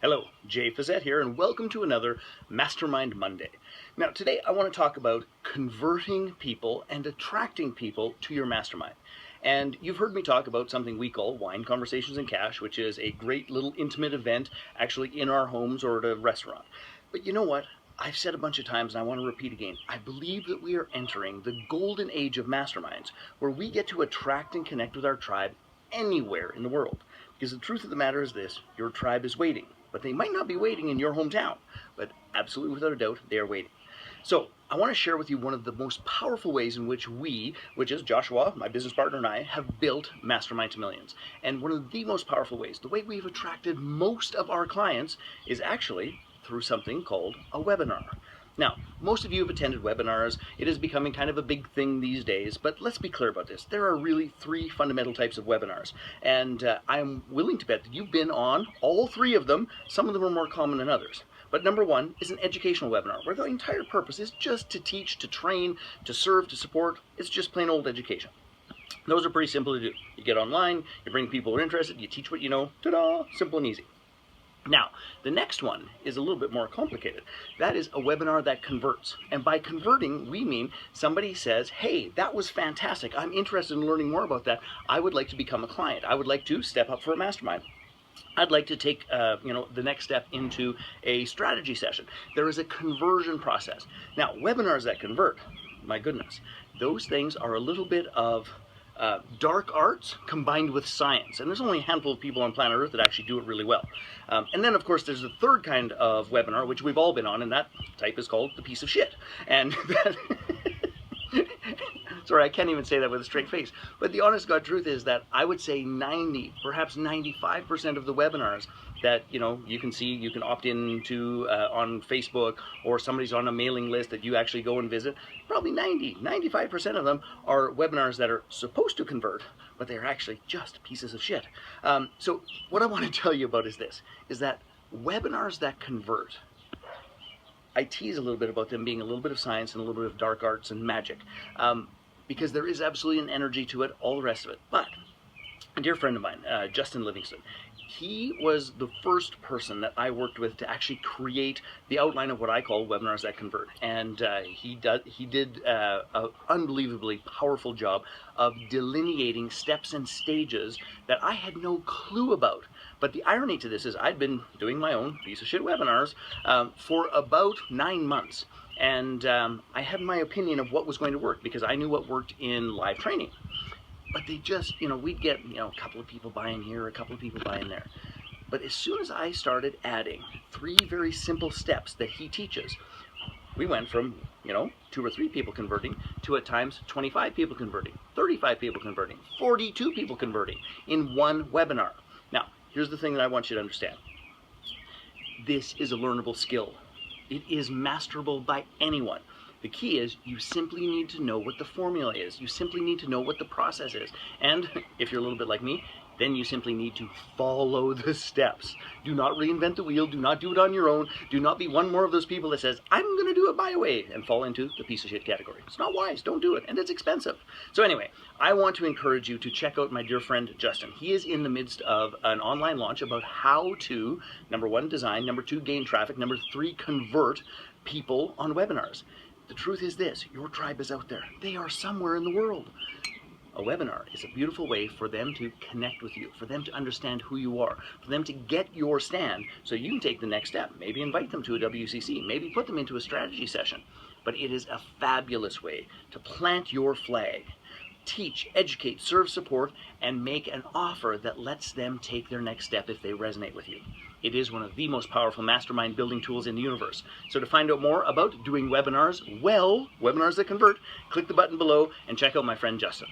Hello, Jay Fazette here, and welcome to another Mastermind Monday. Now, today I want to talk about converting people and attracting people to your mastermind. And you've heard me talk about something we call Wine Conversations and Cash, which is a great little intimate event actually in our homes or at a restaurant. But you know what? I've said a bunch of times, and I want to repeat again, I believe that we are entering the golden age of masterminds, where we get to attract and connect with our tribe anywhere in the world. Because the truth of the matter is this, your tribe is waiting. But they might not be waiting in your hometown, but absolutely without a doubt, they are waiting. So I want to share with you one of the most powerful ways in which which is Joshua, my business partner, and I, have built Mastermind to Millions. And one of the most powerful ways, the way we've attracted most of our clients, is actually through something called a webinar. Now, most of you have attended webinars. It is becoming kind of a big thing these days, but let's be clear about this. There are really three fundamental types of webinars, and I'm willing to bet that you've been on all three of them. Some of them are more common than others. But number one is an educational webinar, where the entire purpose is just to teach, to train, to serve, to support. It's just plain old education. Those are pretty simple to do. You get online, you bring people who are interested, you teach what you know, ta-da, simple and easy. Now, the next one is a little bit more complicated. That is a webinar that converts. And by converting, we mean somebody says, hey, that was fantastic. I'm interested in learning more about that. I would like to become a client. I would like to step up for a mastermind. I'd like to take the next step into a strategy session. There is a conversion process. Now, webinars that convert, my goodness, those things are a little bit of dark arts combined with science. And there's only a handful of people on planet Earth that actually do it really well. And then, of course, there's the third kind of webinar, which we've all been on, and that type is called the piece of shit. And that sorry, I can't even say that with a straight face. But the honest God truth is that I would say 90, perhaps 95% of the webinars that you can see, you can opt into on Facebook, or somebody's on a mailing list that you actually go and visit, probably 95% of them are webinars that are supposed to convert, but they're actually just pieces of shit. So what I want to tell you about is this, is that webinars that convert, I tease a little bit about them being a little bit of science and a little bit of dark arts and magic, because there is absolutely an energy to it, all the rest of it. But a dear friend of mine, Justin Livingston, he was the first person that I worked with to actually create the outline of what I call webinars that convert. And he did an unbelievably powerful job of delineating steps and stages that I had no clue about. But the irony to this is I'd been doing my own piece of shit webinars for about 9 months. And I had my opinion of what was going to work because I knew what worked in live training. But they just, we'd get, a couple of people buying here, a couple of people buying there. But as soon as I started adding 3 very simple steps that he teaches, we went from, 2 or 3 people converting to at times 25 people converting, 35 people converting, 42 people converting in one webinar. Now, here's the thing that I want you to understand. This is a learnable skill. It is masterable by anyone. The key is you simply need to know what the formula is. You simply need to know what the process is. And if you're a little bit like me, then you simply need to follow the steps. Do not reinvent the wheel. Do not do it on your own. Do not be one more of those people that says, I'm going to do it my way, and fall into the piece of shit category. It's not wise. Don't do it. And it's expensive. So anyway, I want to encourage you to check out my dear friend, Justin. He is in the midst of an online launch about how to, number 1, design, number 2, gain traffic, number 3, convert people on webinars. The truth is this, your tribe is out there. They are somewhere in the world. A webinar is a beautiful way for them to connect with you, for them to understand who you are, for them to get your stand so you can take the next step. Maybe invite them to a WCC, maybe put them into a strategy session. But it is a fabulous way to plant your flag, teach, educate, serve, support, and make an offer that lets them take their next step if they resonate with you. It is one of the most powerful mastermind building tools in the universe. So to find out more about doing webinars, webinars that convert, click the button below and check out my friend Justin.